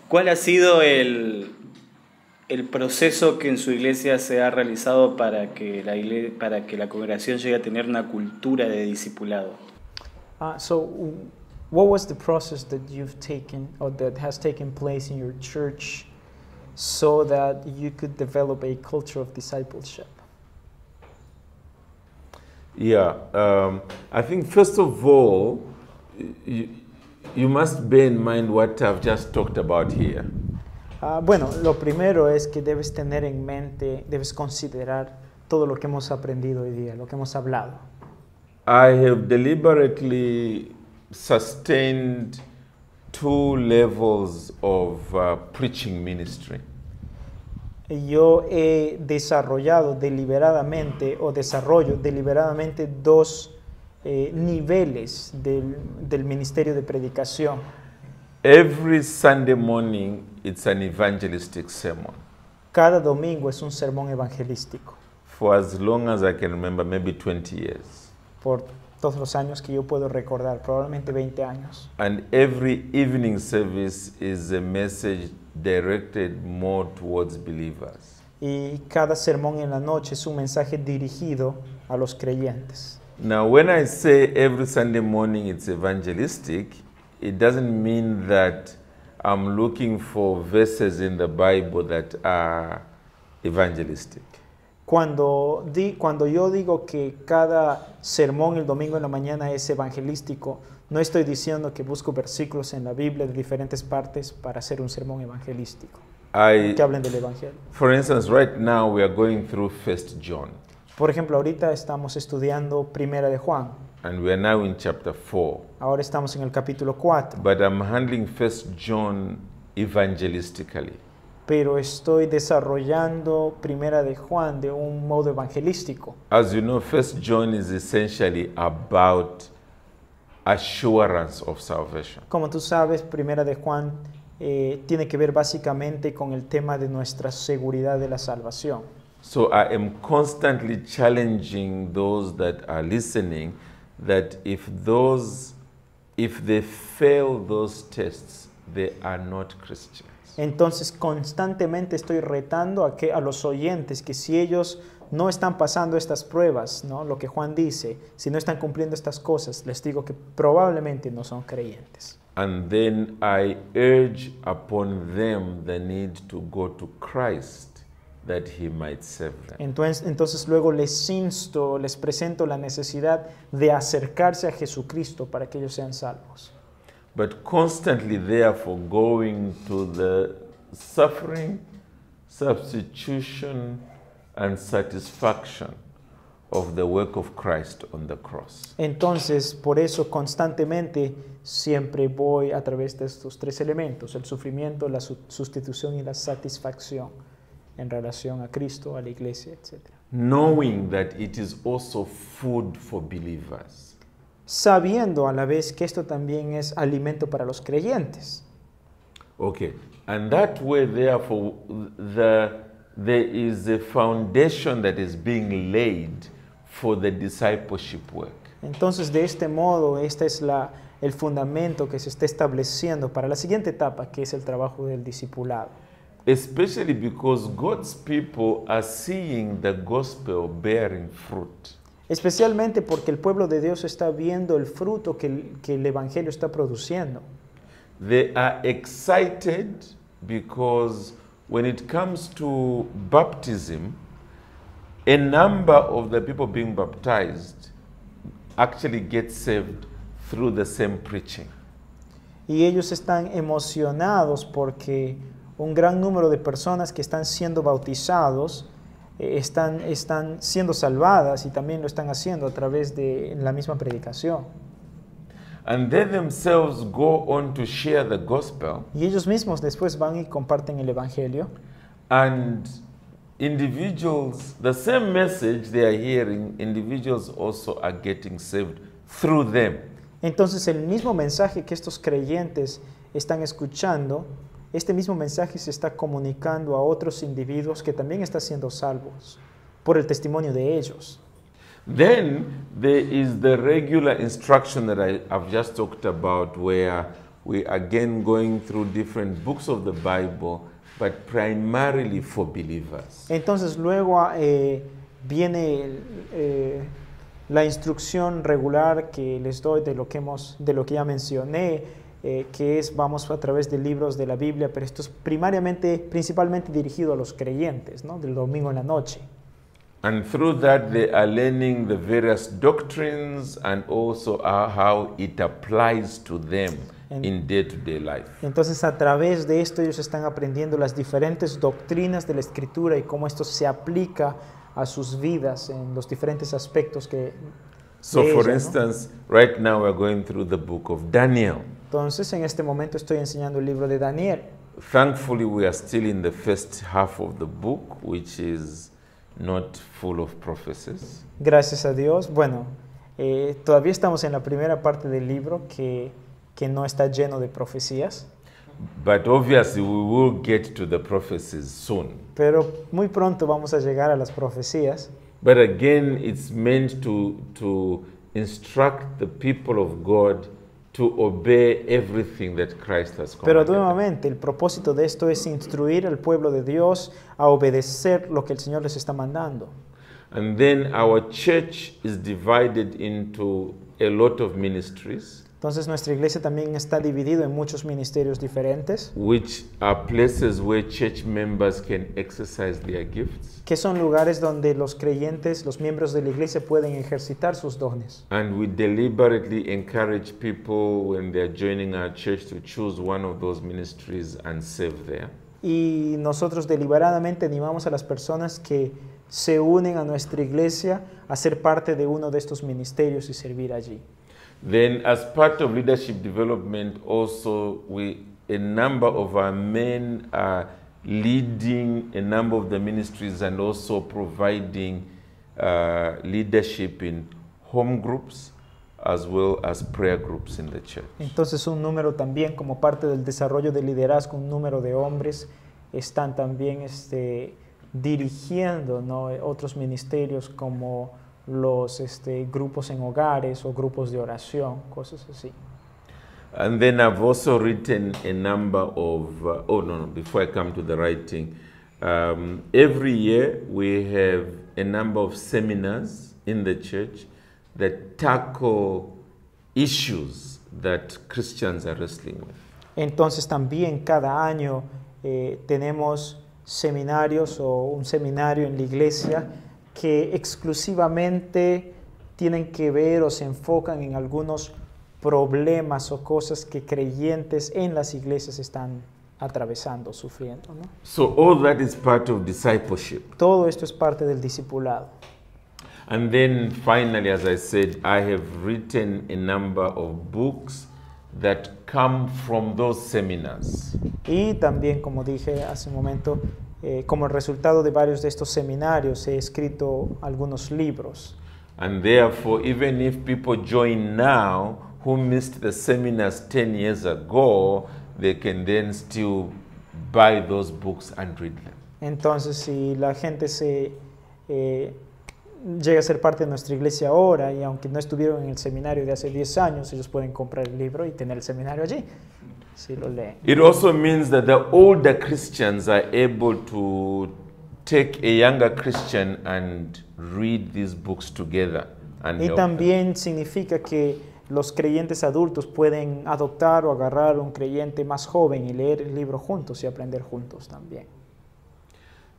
¿Cuál ha sido el proceso que en su iglesia se ha realizado para que la congregación llegue a tener una cultura de discipulado? So what was the process that you've taken or that has taken place in your church so that you could develop a culture of discipleship? Yeah, I think first of all, you must bear in mind what I've just talked about here. Bueno, lo primero es que debes tener en mente, debes considerar todo lo que hemos aprendido hoy día, lo que hemos hablado. I have deliberately sustained 2 levels of preaching ministry. Yo he desarrollado deliberadamente o desarrollo deliberadamente 2 niveles del ministerio de predicación. Every Sunday morning, it's an evangelistic sermon. Cada domingo es un sermón evangelístico. For as long as I can remember, maybe 20 years. Por todos los años que yo puedo recordar, probablemente 20 años. And every evening service is a message directed more towards believers. Y cada sermón en la noche es un mensaje dirigido a los creyentes. Now, when I say every Sunday morning it's evangelistic, it doesn't mean that I'm looking for verses in the Bible that are evangelistic. Cuando yo digo que cada sermón el domingo en la mañana es evangelístico, no estoy diciendo que busco versículos en la Biblia de diferentes partes para hacer un sermón evangelístico, que hablen del evangelio. For instance, right now we are going through 1 John. Por ejemplo, ahorita estamos estudiando Primera de Juan. And we are now in chapter 4. Ahora estamos en el capítulo 4. But I'm handling 1 John evangelistically. Pero estoy desarrollando Primera de Juan de un modo evangelístico. As you know, 1 John is essentially about assurance of salvation. Como tú sabes, Primera de Juan tiene que ver básicamente con el tema de nuestra seguridad de la salvación. So I am constantly challenging those that are listening that if they fail those tests, they are not Christians. Entonces constantemente estoy retando a los oyentes que si ellos no están pasando estas pruebas, ¿no? Lo que Juan dice, si no están cumpliendo estas cosas, les digo que probablemente no son creyentes. And then I urge upon them the need to go to Christ that he might save them. Entonces luego les insto, les presento la necesidad de acercarse a Jesucristo para que ellos sean salvos. But constantly, therefore, going to the suffering, substitution, and satisfaction of the work of Christ on the cross. Entonces, por eso constantemente siempre voy a través de estos 3 elementos, el sufrimiento, la sustitución y la satisfacción en relación a Cristo, a la iglesia, etc. Knowing that it is also food for believers. Sabiendo a la vez que esto también es alimento para los creyentes. Okay, and that way, therefore, there is a foundation that is being laid for the discipleship work. Entonces, de este modo, este es el fundamento que se está estableciendo para la siguiente etapa, que es el trabajo del discipulado. Especially because God's people are seeing the gospel bearing fruit. Especialmente porque el pueblo de Dios está viendo el fruto que el Evangelio está produciendo. They are excited because when it comes to baptism, a number of the people being baptized actually get saved through the same preaching. Y ellos están emocionados porque un gran número de personas que están siendo bautizados están siendo salvadas y también lo están haciendo a través de la misma predicación. And they themselves go on to share the gospel. Y ellos mismos después van y comparten el evangelio. And individuals, the same message they are hearing, individuals also are getting saved through them. Entonces el mismo mensaje que estos creyentes están escuchando, este mismo mensaje se está comunicando a otros individuos que también están siendo salvos por el testimonio de ellos. Then there is the regular instruction that I've just talked about, where we again going through different books of the Bible, but primarily for believers. Entonces luego viene la instrucción regular que les doy de lo que ya mencioné, que es vamos a través de libros de la Biblia, pero esto es principalmente dirigido a los creyentes, ¿no? Del domingo en la noche. And through that, they are learning the various doctrines and also how it applies to them in day-to-day life. Entonces, a través de esto, ellos están aprendiendo las diferentes doctrinas de la Escritura y cómo esto se aplica a sus vidas en los diferentes aspectos que... So, de for ella, ¿no? instance, right now we're going through the book of Daniel. Entonces, en este momento estoy enseñando el libro de Daniel. Thankfully, we are still in the first half of the book, which is not full of prophecies. Gracias a Dios. Bueno, todavía estamos en la primera parte del libro que no está lleno de profecías. But obviously, we will get to the prophecies soon. Pero muy pronto vamos a llegar a las profecías. But again, it's meant to instruct the people of God to obey everything that Christ has Pero commanded. nuevamente, el propósito de esto es instruir al pueblo de Dios a obedecer lo que el Señor les está mandando. And then our church is divided into a lot of ministries, Entonces nuestra iglesia también está dividida en muchos ministerios diferentes, which are places where church members can exercise their gifts. que son lugares donde los creyentes, los miembros de la iglesia pueden ejercitar sus dones. And we deliberately encourage people when they're joining our church to choose one of those ministries and serve there. Y nosotros deliberadamente animamos a las personas que se unen a nuestra iglesia a ser parte de uno de estos ministerios y servir allí. Then, as part of leadership development, also a number of our men are leading a number of the ministries and also providing leadership in home groups as well as prayer groups in the church. Entonces un número también, como parte del desarrollo de liderazgo, un número de hombres están también dirigiendo, ¿no?, otros ministerios como los grupos en hogares o grupos de oración, cosas así. And then I've also written a number of, before I come to the writing, every year we have a number of seminars in the church that tackle issues that Christians are wrestling with. Entonces también cada año tenemos seminarios o un seminario en la iglesia que exclusivamente tienen que ver o se enfocan en algunos problemas o cosas que creyentes en las iglesias están atravesando, sufriendo, ¿no? So all that is part of discipleship. Todo esto es parte del discipulado. And then finally, as I said, I have written a number of books that come from those seminars. Y también, como dije hace un momento, como resultado de varios de estos seminarios he escrito algunos libros. And therefore, even if people join now who missed the seminars 10 years ago, they can then still buy those books and read them. Entonces, si la gente llega a ser parte de nuestra iglesia ahora y aunque no estuvieron en el seminario de hace 10 años, ellos pueden comprar el libro y tener el seminario allí, si lo leen. It also means that the older Christians are able to take a younger Christian and read these books together. And Y help them. también significa que los creyentes adultos pueden adoptar o agarrar un creyente más joven y leer el libro juntos y aprender juntos también.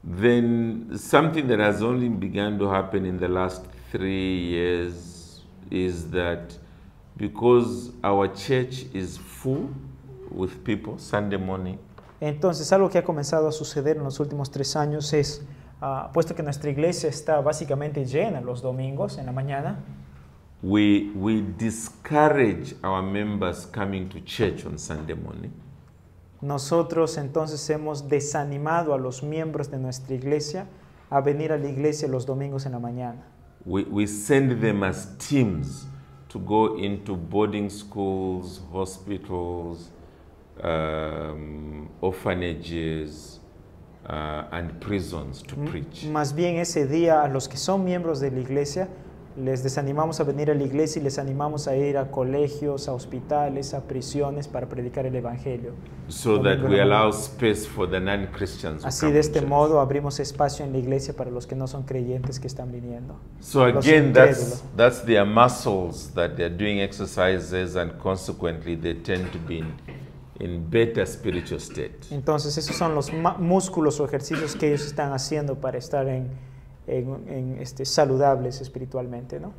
Then something that has only begun to happen in the last 3 years is that because our church is full with people Sunday morning, Entonces, algo que ha comenzado a suceder en los últimos 3 años es, puesto que nuestra iglesia está básicamente llena los domingos en la mañana, we discourage our members coming to church on Sunday morning. nosotros entonces hemos desanimado a los miembros de nuestra iglesia a venir a la iglesia los domingos en la mañana. We send them as teams to go into boarding schools, hospitals, orphanages, and prisons to preach. Más bien ese día a los que son miembros de la iglesia les desanimamos a venir a la iglesia y les animamos a ir a colegios, a hospitales, a prisiones para predicar el evangelio. So that we allow space for the non-Christians. Así de este modo abrimos espacio en la iglesia para los que no son creyentes que están viniendo. So again, that's their muscles that they're doing exercises, and consequently they tend to be in better spiritual state. Entonces esos son los músculos o ejercicios que ellos están haciendo para estar saludables espiritualmente, ¿no?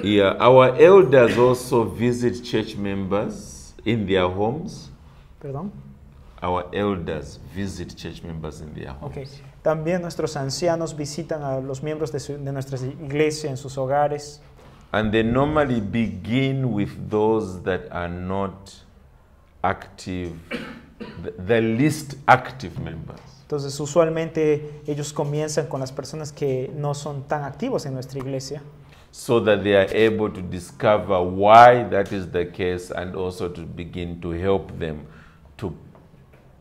Yeah, our elders also visit church members in their homes. Perdón. Our elders visit church members in their homes. Okay. También nuestros ancianos visitan a los miembros de nuestra iglesia en sus hogares. And they normally begin with those that are not active, the least active members. Entonces, usualmente ellos comienzan con las personas que no son tan activos en nuestra iglesia. So that they are able to discover why that is the case, and also to begin to help them to,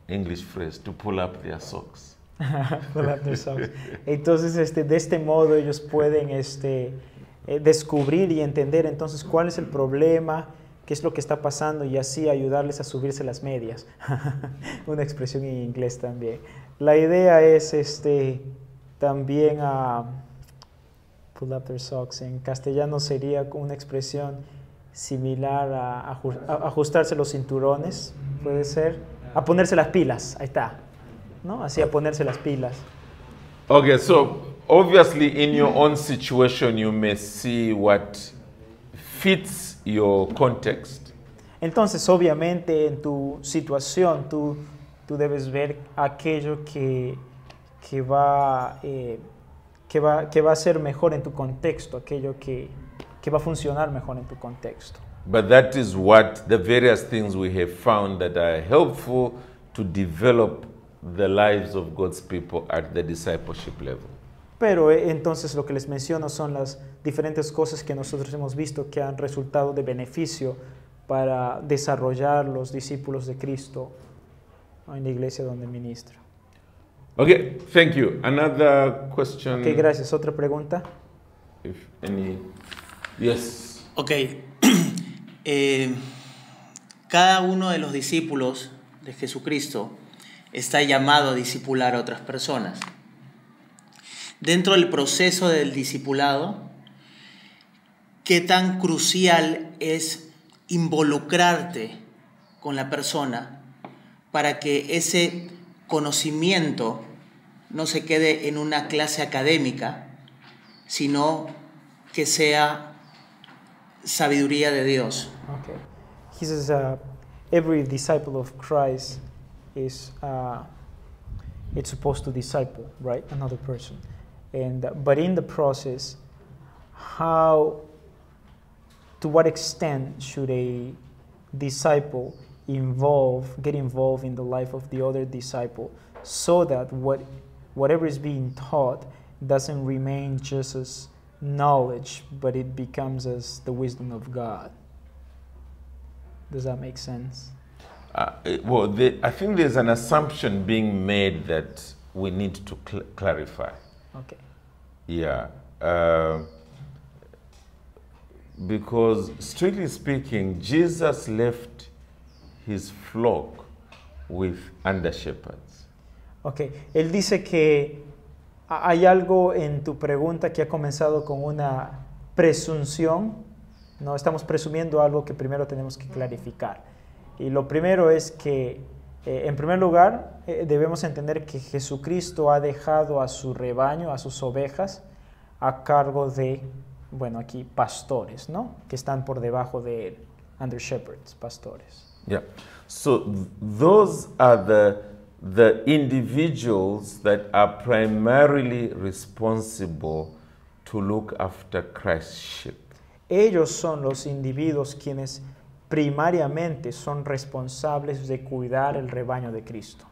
English phrase, to pull up their socks. Pull up their socks. Entonces, de este modo ellos pueden descubrir y entender entonces cuál es el problema, qué es lo que está pasando, y así ayudarles a subirse las medias. Una expresión en inglés también. La idea es también pull up their socks. En castellano sería una expresión similar a ajustarse los cinturones, puede ser, a ponerse las pilas, ahí está, ¿no? Así, a ponerse las pilas. Okay, so obviously in your own situation you may see what fits your context. Entonces, obviamente, en tu situación, tú debes ver aquello que va a ser mejor en tu contexto, aquello que va a funcionar mejor en tu contexto. But that is what the various things we have found that are helpful to develop the lives of God's people at the discipleship level. Pero entonces lo que les menciono son las diferentes cosas que nosotros hemos visto que han resultado de beneficio para desarrollar los discípulos de Cristo en la iglesia donde ministro. Okay, thank you. Another question. Okay, gracias. ¿Otra pregunta? If any. Yes. Okay. Cada uno de los discípulos de Jesucristo está llamado a discipular a otras personas. Dentro del proceso del discipulado, ¿qué tan crucial es involucrarte con la persona para que ese conocimiento no se quede en una clase académica, sino que sea sabiduría de Dios? Okay. He says every disciple of Christ is it's supposed to disciple, right, another person. But in the process, to what extent should a disciple get involved in the life of the other disciple, so that whatever is being taught doesn't remain just as knowledge, but it becomes as the wisdom of God? Does that make sense? Well, I think there's an assumption being made that we need to clarify. Okay. Yeah. Because strictly speaking, Jesus left his flock with under-shepherds. Okay. Él dice que hay algo en tu pregunta que ha comenzado con una presunción. No, estamos presumiendo algo que primero tenemos que clarificar. Y lo primero es que, en primer lugar, debemos entender que Jesucristo ha dejado a su rebaño, a sus ovejas, a cargo de, bueno, aquí pastores, ¿no? Que están por debajo de él, under shepherds, pastores. Yeah. So those are the individuals that are primarily responsible to look after Christ's sheep. Ellos son los individuos quienes primariamente son responsables de cuidar el rebaño de Cristo.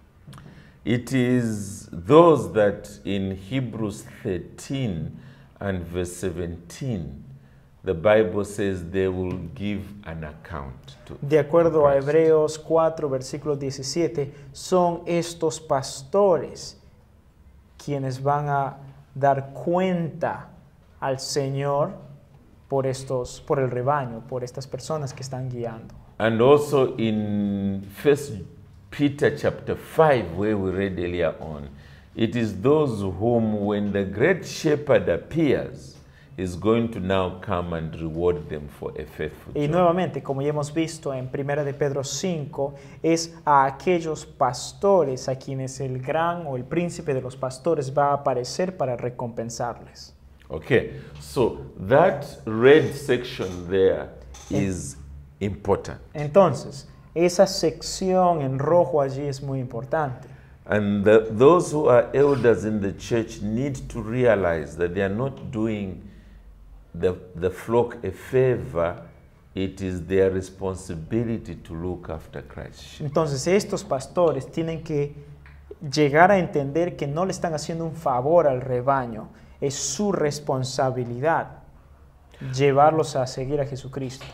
It is those that in Hebrews 13 and verse 17, the Bible says they will give an account to. De acuerdo a Christ. Hebreos 4, versículo 17, son estos pastores quienes van a dar cuenta al Señor por el rebaño, por estas personas que están guiando. And also in 1 Peter chapter 5, where we read earlier on, it is those whom, when the great shepherd appears, is going to now come and reward them for a faithful Y job. nuevamente, como ya hemos visto en 1 de Pedro 5, es a aquellos pastores a quienes el gran o el príncipe de los pastores va a aparecer para recompensarles. Okay, so that red section there is important. Entonces, esa sección en rojo allí es muy importante. And those who are elders in the church need to realize that they are not doing the flock a favor. It is their responsibility to look after Christ's sheep. Entonces, estos pastores tienen que llegar a entender que no le están haciendo un favor al rebaño. Es su responsabilidad llevarlos a seguir a Jesucristo.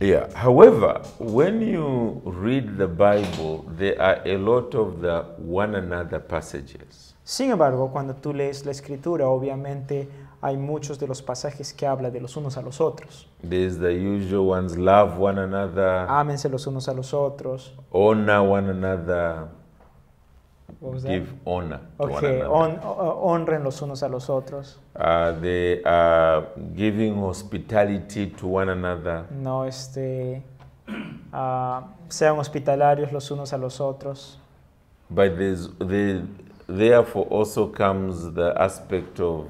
Yeah. However, when you read the Bible, there are a lot of the one another passages. Sin embargo, cuando tú lees la Escritura, obviamente hay muchos de los pasajes que hablan de los unos a los otros. There's the usual ones: love one another, Ámense los unos a los otros. honor one another, What was that? give honor to one Okay, another. honren los unos a los otros. They are giving hospitality to one another. No, sean hospitalarios los unos a los otros. But therefore also comes the aspect of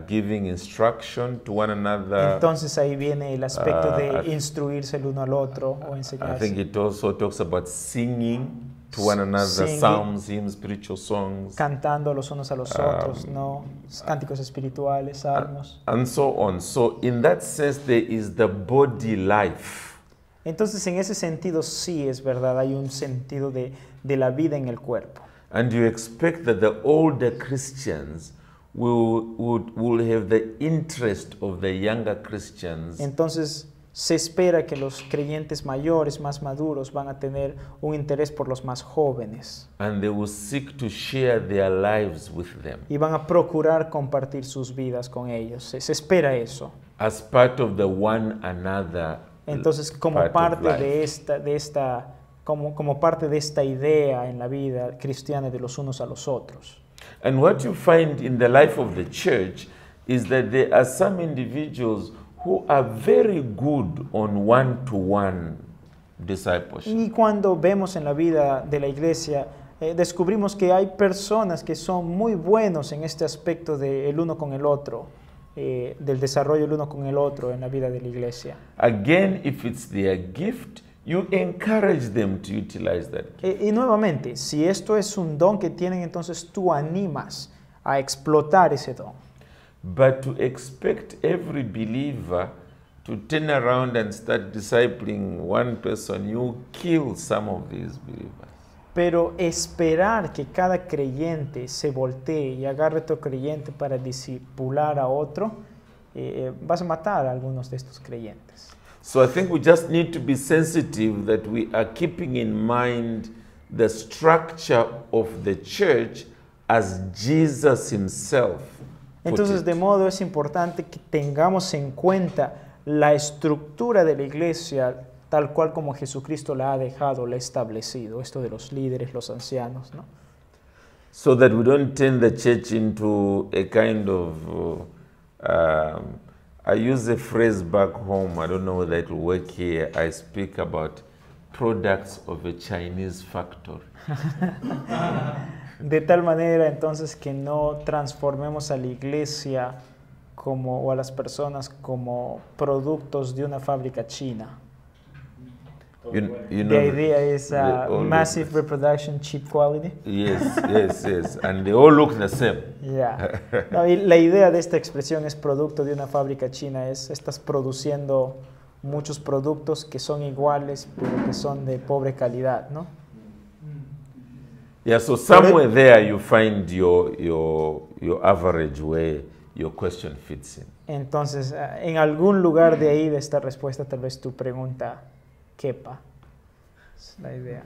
giving instruction to one another. Entonces ahí viene el aspecto de I instruirse el uno al otro o I think enseñarse. it also talks about singing to one another, Singing. psalms, hymns, spiritual songs, Cantando los unos a los otros, ¿no? Cánticos espirituales, salmos. and so on. So in that sense, there is the body life. Entonces, en ese sentido, sí es verdad, hay un sentido de la vida en el cuerpo. And you expect that the older Christians will have the interest of the younger Christians. Entonces, se espera que los creyentes mayores, más maduros, van a tener un interés por los más jóvenes And they will seek to share their lives with them y van a procurar compartir sus vidas con ellos. Se espera eso. as part of the one another. Entonces, como part of parte life. como parte de esta idea en la vida cristiana de los unos a los otros. And what you find in the life of the church is that there are some individuals who are very good on one-to-one discipleship. Y cuando vemos en la vida de la iglesia, descubrimos que hay personas que son muy buenos en este aspecto del uno con el otro, del desarrollo el uno con el otro en la vida de la iglesia. Again, if it's their gift, you encourage them to utilize that gift. Y nuevamente, si esto es un don que tienen, entonces tú animas a explotar ese don. But to expect every believer to turn around and start discipling one person, you kill some of these believers. Pero esperar que cada creyente se voltee y agarre otro creyente para discipular a otro, vas a matar a algunos de estos creyentes. So I think we just need to be sensitive that we are keeping in mind the structure of the church as Jesus himself put Entonces, it. de modo es importante que tengamos en cuenta la estructura de la iglesia tal cual como Jesucristo la ha dejado, la ha establecido, esto de los líderes, los ancianos, ¿no? So that we don't turn the church into a kind of, I use a phrase back home, I don't know whether it will work here, I speak about products of a Chinese factory. De tal manera entonces que no transformemos a la iglesia o a las personas como productos de una fábrica china. You know, The idea is they all look massive the- reproduction, cheap quality. Yes, and they all look the same. Yeah. No, y la idea de esta expresión es producto de una fábrica china, estás produciendo muchos productos que son iguales, pero que son de pobre calidad, ¿no? Yeah, so somewhere there you find your average where your question fits in. Entonces, en algún lugar de ahí de esta respuesta, tal vez tu pregunta quepa. Es la idea.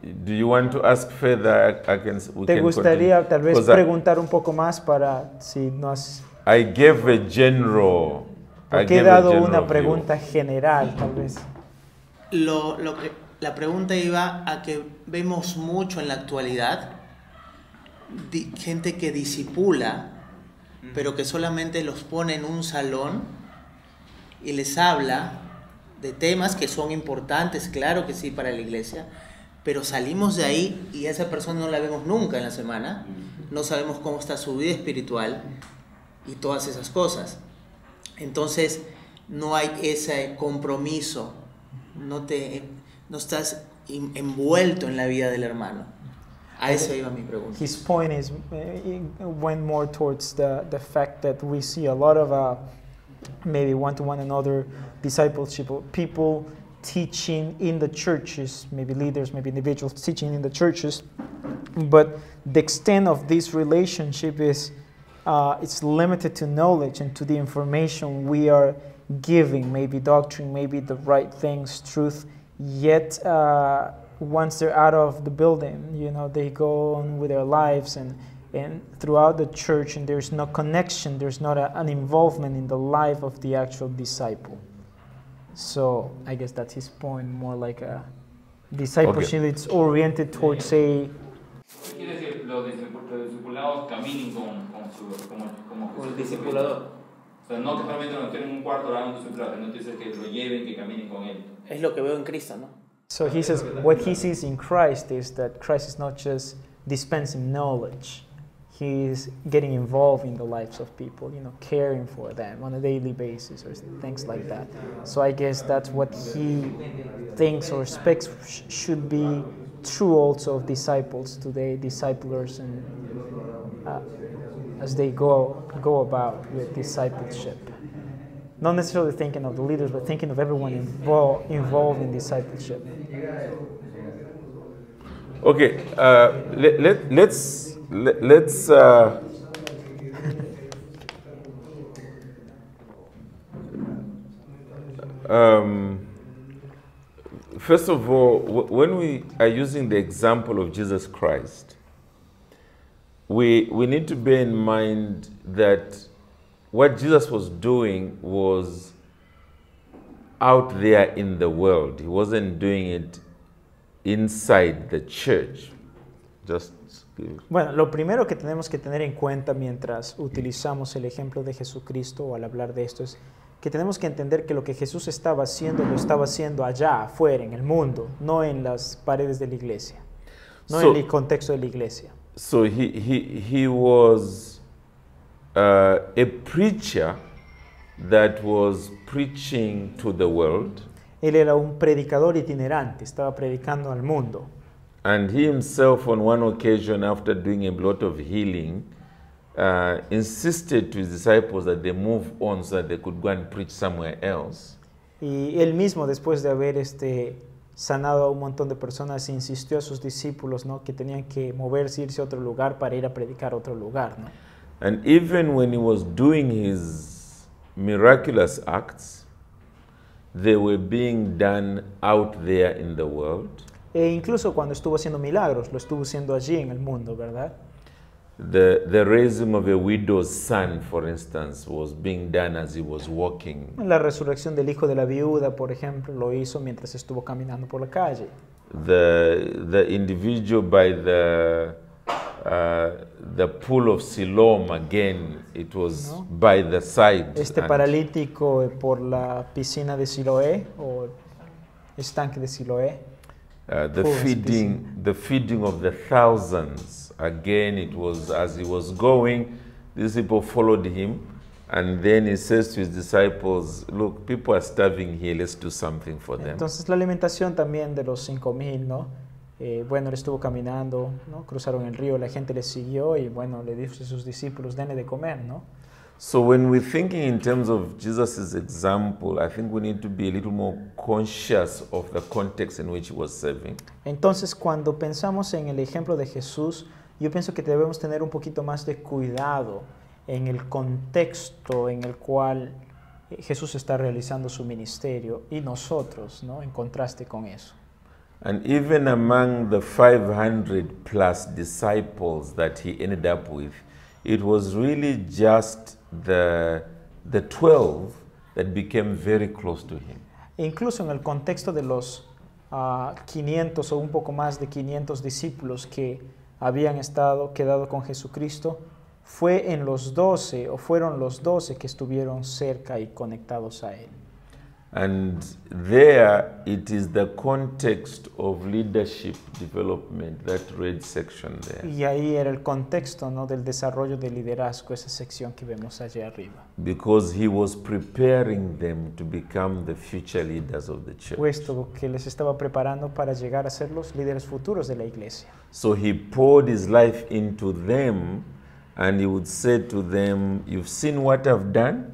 Do you want to ask further? We ¿Te can gustaría continue. tal vez 'Cause preguntar un poco más para si nos... I gave a general. I Porque he gave a dado general una view. pregunta general, tal vez. La pregunta iba a que vemos mucho en la actualidad gente que discipula, pero que solamente los pone en un salón y les habla de temas que son importantes, claro que sí, para la iglesia, pero salimos de ahí y a esa persona no la vemos nunca en la semana, no sabemos cómo está su vida espiritual y todas esas cosas. Entonces no hay ese compromiso, no estás envuelto en la vida del hermano. A eso iba mi pregunta. His point is, went more towards the fact that we see a lot of maybe one-to-one another discipleship, or people teaching in the churches, maybe leaders, maybe individuals teaching in the churches, but the extent of this relationship is it's limited to knowledge and to the information we are giving, maybe doctrine, maybe the right things, truth, yet once they're out of the building, you know, they go on with their lives and throughout the church, and there's no connection, there's not an involvement in the life of the actual disciple. So I guess that's his point, more like a discipleship. Okay. It's oriented towards a... Quiere decir, los discipulados caminen como El discipulador. O sea, no que solamente lo estén en un cuarto hablando de su plata, no dice que lo lleven, que caminen con él. Es lo que veo en Cristo, ¿no? So he says what he sees in Christ is that Christ is not just dispensing knowledge. He is getting involved in the lives of people, you know, caring for them on a daily basis or things like that. So I guess that's what he thinks or expects should be true also of disciples today, disciplers, and as they go about with discipleship. Not necessarily thinking of the leaders, but thinking of everyone involved in discipleship. Okay, let's first of all, when we are using the example of Jesus Christ, we need to bear in mind that what Jesus was doing was out there in the world. He wasn't doing it inside the church. Bueno, lo primero que tenemos que tener en cuenta mientras utilizamos el ejemplo de Jesucristo o al hablar de esto es que tenemos que entender que lo que Jesús estaba haciendo lo estaba haciendo allá, afuera, en el mundo, no en las paredes de la iglesia, no en el contexto de la iglesia. So he was a preacher that was preaching to the world. Él era un predicador itinerante, estaba predicando al mundo. And he himself, on one occasion, after doing a lot of healing, insisted to his disciples that they move on so that they could go and preach somewhere else. Y él mismo, después de haber sanado a un montón de personas, insistió a sus discípulos, ¿no?, que tenían que moverse, irse a otro lugar para ir a predicar a otro lugar, ¿no? And even when he was doing his miraculous acts, they were being done out there in the world. E incluso cuando estuvo haciendo milagros, lo estuvo haciendo allí en el mundo, ¿verdad? The raising of a widow's son, for instance, was being done as he was walking. La resurrección del hijo de la viuda, por ejemplo, lo hizo mientras estuvo caminando por la calle. The individual by the pool of Siloam, again, it was by the side. Paralítico por la piscina de Siloé o estanque de Siloé. The feeding of the thousands, again, it was as he was going, these people followed him, and then he says to his disciples, look, people are starving here, let's do something for them. Entonces la alimentación también de los 5,000, ¿no? Bueno, él estuvo caminando, ¿no? Cruzaron el río, la gente le siguió y bueno, le dijo a sus discípulos, denle de comer, ¿no? So when we're thinking in terms of Jesus' example, I think we need to be a little more conscious of the context in which he was serving. Entonces, cuando pensamos en el ejemplo de Jesús, yo pienso que debemos tener un poquito más de cuidado en el contexto en el cual Jesús está realizando su ministerio y nosotros, ¿no?, en contraste con eso. And even among the 500 plus disciples that he ended up with, it was really just the 12 that became very close to him. Incluso en el contexto de los 500 o un poco más de 500 discípulos que habían quedado con Jesucristo, fue en los 12 o fueron los 12 que estuvieron cerca y conectados a él. And there it is the context of leadership development, that red section there. Y ahí era el contexto, ¿no?, del desarrollo de liderazgo, esa sección que vemos allá arriba. Because he was preparing them to become the future leaders of the church. Puesto que les estaba preparando para llegar a ser los líderes futuros de la iglesia. So he poured his life into them, and he would say to them, "You've seen what I've done,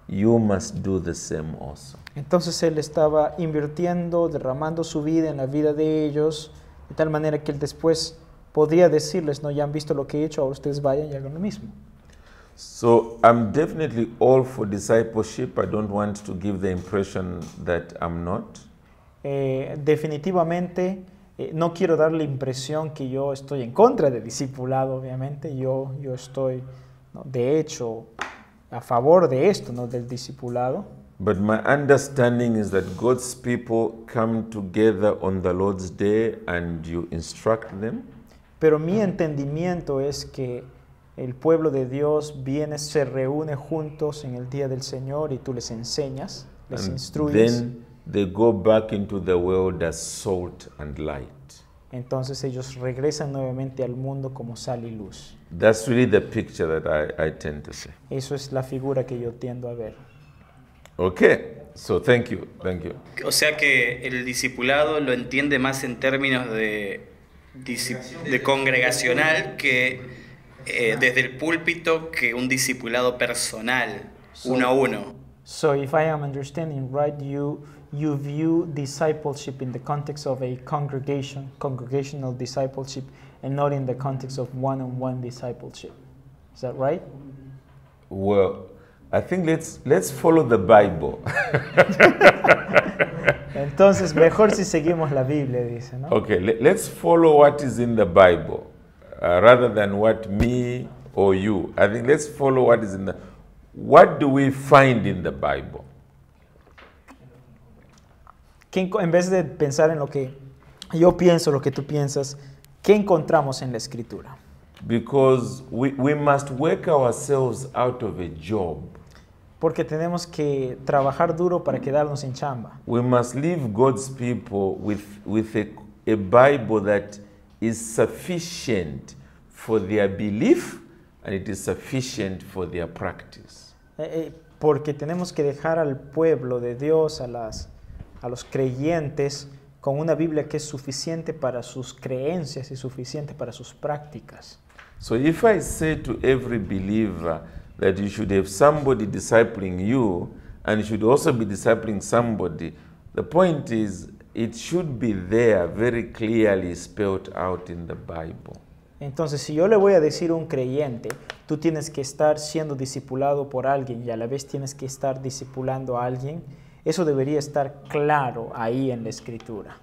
you must do the same also." Entonces él estaba invirtiendo, derramando su vida en la vida de ellos, de tal manera que él después podría decirles, no, ya han visto lo que he hecho, ahora ustedes vayan y hagan lo mismo. So I'm definitely all for discipleship. I don't want to give the impression that I'm not. Definitivamente no quiero dar la impresión que yo estoy en contra de discipulado, obviamente. Yo estoy, ¿no?, de hecho, a favor de esto, ¿no?, del discipulado. But my understanding is that God's people come together on the Lord's Day and you instruct them. Pero mi entendimiento es que el pueblo de Dios se reúne juntos en el día del Señor y tú les enseñas, les And instruyes. then they go back into the world as salt and light. Entonces ellos regresan nuevamente al mundo como sal y luz. That's really the picture that I tend to see. Eso es la figura que yo tiendo a ver. Okay, so thank you. O sea que el discipulado lo entiende más en términos de congregacional que desde el púlpito que un discipulado personal, uno a uno. So if I am understanding right, you view discipleship in the context of a congregational discipleship, and not in the context of one-on-one discipleship. Is that right? Well, I think let's follow the Bible. Entonces, mejor si seguimos la Biblia, dice, ¿no? Okay, let's follow what is in the Bible rather than what me or you. I think let's follow what is in the... What do we find in the Bible? En vez de pensar en lo que yo pienso, lo que tú piensas, ¿qué encontramos en la Escritura? Because we must work ourselves out of a job. Porque tenemos que trabajar duro para quedarnos sin chamba. We must leave God's people with a Bible that is sufficient for their belief and it is sufficient for their practice. Porque tenemos que dejar al pueblo de Dios, a los creyentes, con una Biblia que es suficiente para sus creencias y suficiente para sus prácticas. So if I say to every believer that you should have somebody discipling you and you should also be discipling somebody, the point is it should be there very clearly spelled out in the Bible. Entonces, si yo le voy a decir a un creyente, tú tienes que estar siendo discipulado por alguien y a la vez tienes que estar discipulando a alguien, eso debería estar claro ahí en la Escritura.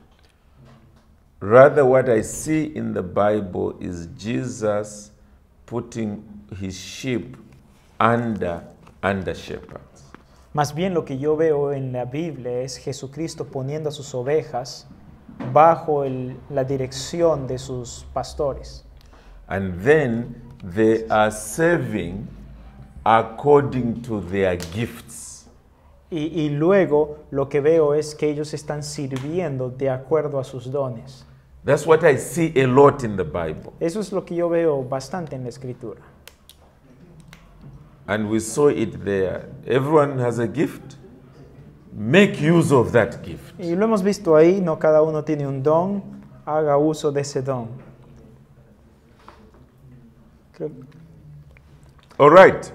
Rather, what I see in the Bible is Jesus putting his sheep under shepherds. Más bien lo que yo veo en la Biblia es Jesucristo poniendo a sus ovejas bajo la dirección de sus pastores. And then they are serving according to their gifts. Y luego lo que veo es que ellos están sirviendo de acuerdo a sus dones. That's what I see a lot in the Bible. Eso es lo que yo veo bastante en la Escritura. And we saw it there. Everyone has a gift. Make use of that gift. Y lo hemos visto ahí, no cada uno tiene un don, haga uso de ese don. All right.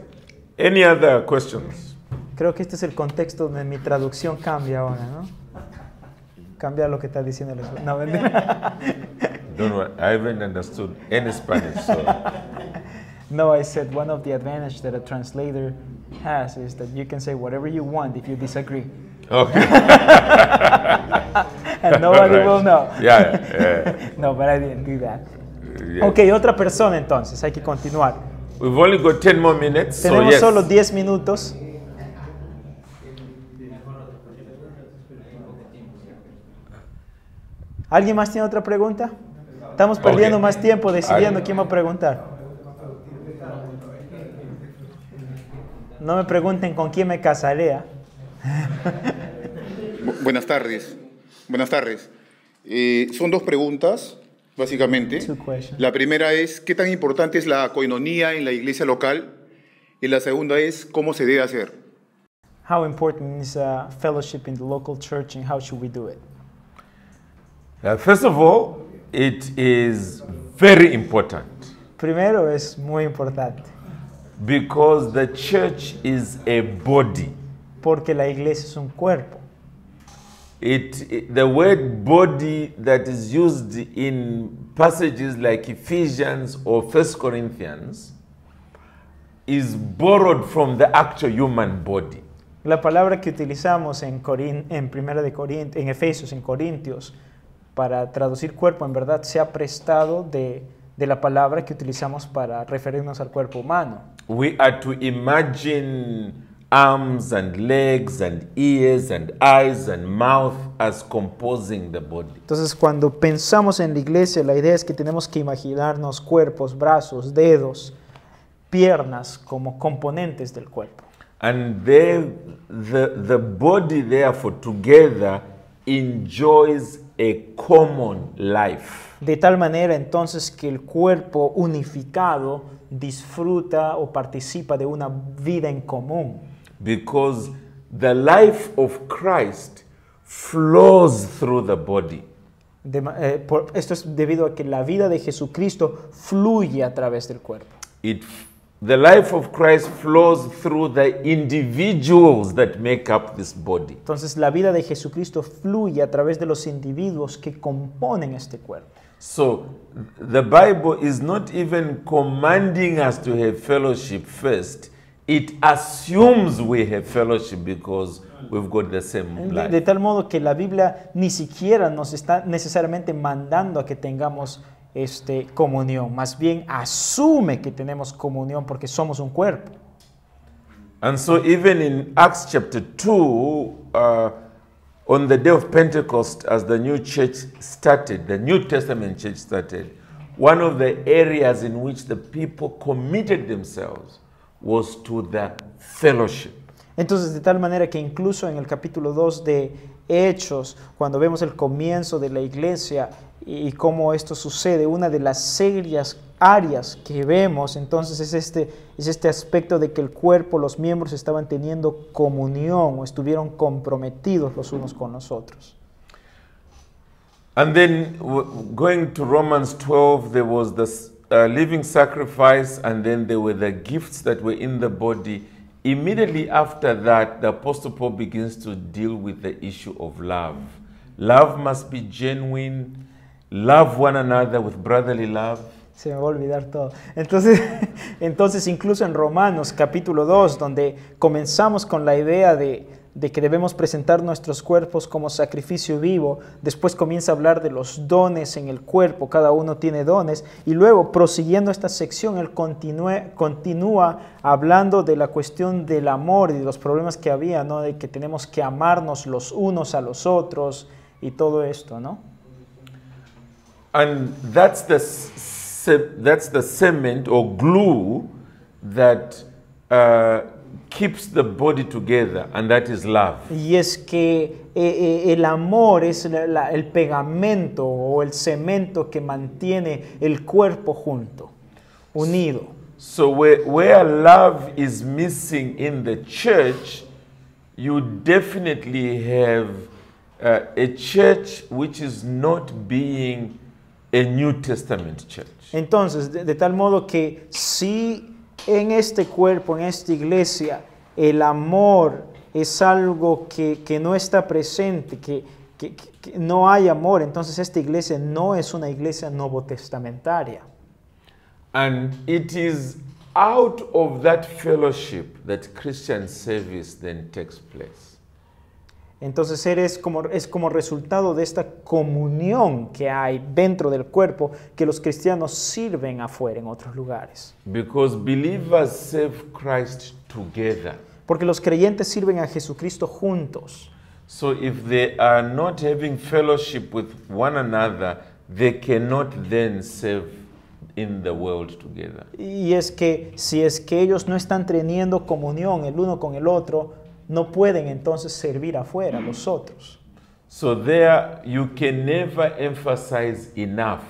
Any other questions? Creo que este es el contexto donde mi traducción cambia ahora, ¿no? Cambia lo que está diciendo. No, mentira. Don't worry, I haven't understood any Spanish. So. No, I said one of the advantages that a translator has is that you can say whatever you want if you disagree. Okay. And nobody Right. will know. Yeah. No, but I didn't do that. Yeah. Ok, otra persona entonces, hay que continuar. We've only got 10 more minutes. So Tenemos yes. solo 10 minutos. ¿Alguien más tiene otra pregunta? Estamos perdiendo Ok. más tiempo decidiendo Al- quién va a preguntar. No me pregunten con quién me casaré. ¿Ah? Buenas tardes. Buenas tardes. Son dos preguntas, básicamente. Two questions. La primera es, ¿qué tan importante es la coinonía en la iglesia local? Y la segunda es, ¿cómo se debe hacer? How important is fellowship in the local church and how should we do it? First of all, it is very important Primero es muy importante because the church is a body. porque la iglesia es un cuerpo. The word body that is used in passages like Ephesians or 1 Corinthians is borrowed from the actual human body. La palabra que utilizamos en en Efesios, en Corintios, para traducir cuerpo, en verdad se ha prestado de la palabra que utilizamos para referirnos al cuerpo humano. We are to imagine arms and legs and ears and eyes and mouth as composing the body. Entonces, cuando pensamos en la iglesia, la idea es que tenemos que imaginarnos cuerpos, brazos, dedos, piernas como componentes del cuerpo. And the body, therefore, together enjoys a common life. De tal manera entonces que el cuerpo unificado disfruta o participa de una vida en común. Because the life of Christ flows through the body. Esto es debido a que la vida de Jesucristo fluye a través del cuerpo. The life of Christ flows through the individuals that make up this body. Entonces la vida de Jesucristo fluye a través de los individuos que componen este cuerpo. So the Bible is not even commanding us to have fellowship first. It assumes we have fellowship because we've got the same De life. tal modo que la Biblia ni siquiera nos está necesariamente mandando a que tengamos comunión, más bien asume que tenemos comunión porque somos un cuerpo. And so even in Acts chapter 2, on the day of Pentecost, as the new church started, the New Testament church started, one of the areas in which the people committed themselves was to the fellowship. Entonces, de tal manera que incluso en el capítulo 2 de Hechos, cuando vemos el comienzo de la iglesia y cómo esto sucede, una de las serias áreas que vemos, entonces es este aspecto de que el cuerpo, los miembros estaban teniendo comunión o estuvieron comprometidos los unos con los otros. And then going to Romans 12, there was the living sacrifice, and then there were the gifts that were in the body. Immediately after that, the Apostle Paul begins to deal with the issue of love. Love must be genuine. Love one another with brotherly love. Se me va a olvidar todo. Entonces incluso en Romanos capítulo 2, donde comenzamos con la idea de que debemos presentar nuestros cuerpos como sacrificio vivo, después comienza a hablar de los dones en el cuerpo, cada uno tiene dones, y luego prosiguiendo esta sección, él continúa hablando de la cuestión del amor y de los problemas que había, ¿no? De que tenemos que amarnos los unos a los otros y todo esto, ¿no? And that's the cement or glue that keeps the body together, and that is love. Y es que el amor es el pegamento o el cemento que mantiene el cuerpo junto, unido. So where love is missing in the church, you definitely have a church which is not being a New Testament church. Entonces, de tal modo que si en este cuerpo, en esta iglesia, el amor es algo que no está presente, que no hay amor, entonces esta iglesia no es una iglesia novotestamentaria. And it is out of that fellowship that Christian service then takes place. Entonces es como resultado de esta comunión que hay dentro del cuerpo que los cristianos sirven afuera en otros lugares. Because believers serve Christ together. Porque los creyentes sirven a Jesucristo juntos. So if they are not having fellowship with one another, they cannot then serve in the world together. Y es que si es que ellos no están teniendo comunión el uno con el otro, no pueden entonces servir afuera los otros. So there you can never emphasize enough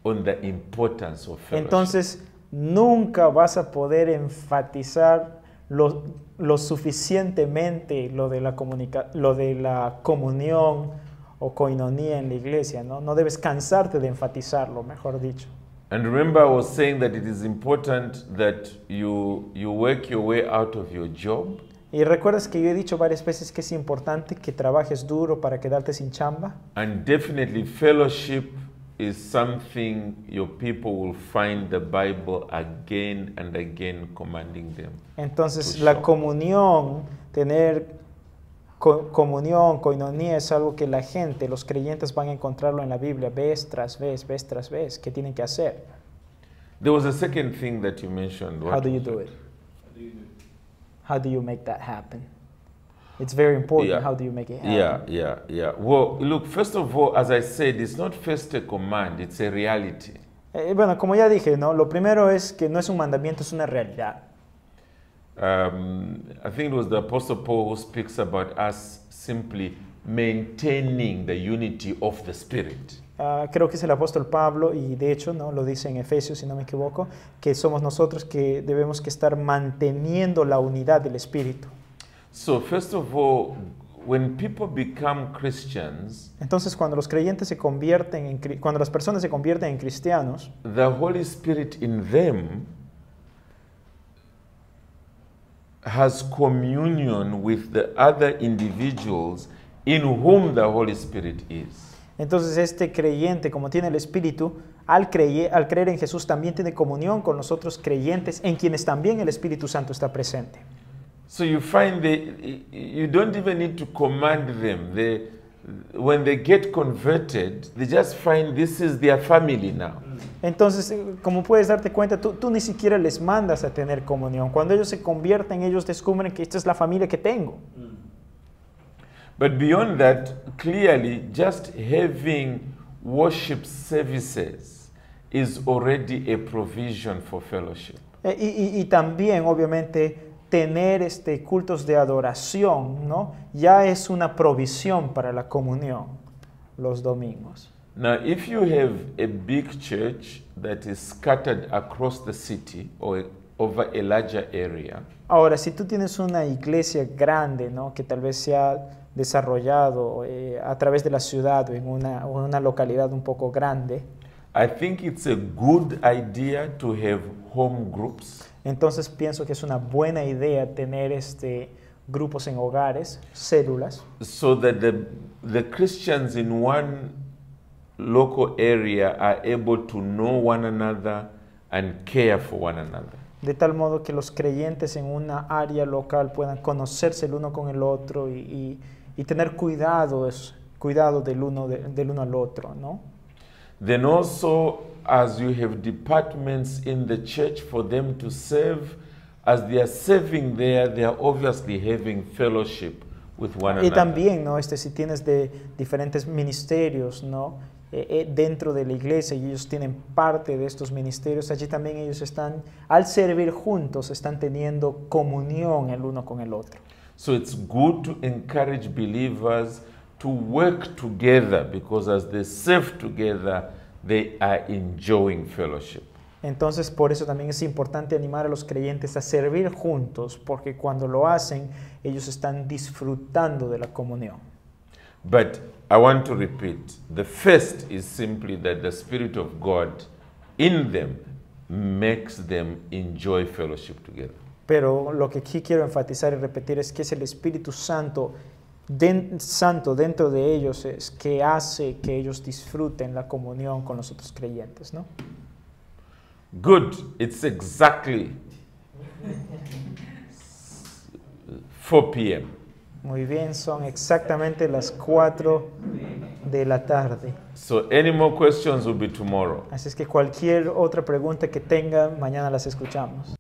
on the importance of fellowship. Entonces nunca vas a poder enfatizar lo suficientemente lo de la comunión o coinonía en la iglesia, ¿no? No debes cansarte de enfatizarlo, mejor dicho. And remember, I was saying that it is important that you work your way out of your job. Y recuerdas que yo he dicho varias veces que es importante que trabajes duro para quedarte sin chamba. And definitely fellowship is something your people will find the Bible again and again commanding them. Entonces to la show. comunión, tener comunión, coinonía es algo que la gente, los creyentes van a encontrarlo en la Biblia vez tras vez, que tienen que hacer. There was a second thing that you mentioned. How What do you was do it? it? How do you make that happen? It's very important. Yeah. How do you make it happen? Yeah. Well, look, first of all, as I said, it's not first a command, it's a reality. Bueno, como ya dije, ¿no? Lo primero es que no es un mandamiento, es una realidad. I think it was the Apostle Paul who speaks about us simply maintaining the unity of the Spirit. Creo que es el apóstol Pablo y de hecho, ¿no? Lo dice en Efesios, si no me equivoco, que somos nosotros que debemos que estar manteniendo la unidad del Espíritu. So first of all, when people become Christians, Entonces, cuando los creyentes se convierten cuando las personas se convierten en cristianos, the Holy Spirit in them has communion with the other individuals in whom the Holy Spirit is. entonces este creyente, como tiene el Espíritu, al creer en Jesús también tiene comunión con los otros creyentes en quienes también el Espíritu Santo está presente. So you find you don't even need to command them. When they get converted, they just find this is their family now. Entonces, como puedes darte cuenta, tú ni siquiera les mandas a tener comunión. Cuando ellos se convierten, ellos descubren que esta es la familia que tengo. But beyond that, clearly, just having worship services is already a provision for fellowship. Y también, obviamente, tener cultos de adoración, ¿no? Ya es una provisión para la comunión los domingos. Now, if you have a big church that is scattered across the city or over a larger area, Ahora, si tú tienes una iglesia grande, ¿no? Que tal vez se ha desarrollado a través de la ciudad o en una localidad un poco grande, I think it's a good idea to have home groups. entonces pienso que es una buena idea tener grupos en hogares, células, So that the Christians in one local area are able to know one another and care for one another. de tal modo que los creyentes en una área local puedan conocerse el uno con el otro y tener cuidado del uno al otro, ¿no? Then also, as you have departments in the church for them to serve, as they are serving there, they are obviously having fellowship with one Y another. también, ¿no? Si tienes de diferentes ministerios, ¿no? Dentro de la iglesia y ellos tienen parte de estos ministerios, allí también ellos están, al servir juntos, están teniendo comunión el uno con el otro. So it's good to encourage believers to work together, because as they serve together, they are enjoying fellowship. Entonces, por eso también es importante animar a los creyentes a servir juntos, porque cuando lo hacen, ellos están disfrutando de la comunión. But I want to repeat, the first is simply that the Spirit of God in them makes them enjoy fellowship together. Pero lo que aquí quiero enfatizar y repetir es que es el Espíritu Santo dentro de ellos es que hace que ellos disfruten la comunión con los otros creyentes, ¿no? Good, it's exactly 4 p.m. Muy bien, son exactamente las 4 de la tarde. So any more questions will be tomorrow. Así es que cualquier otra pregunta que tengan, mañana las escuchamos.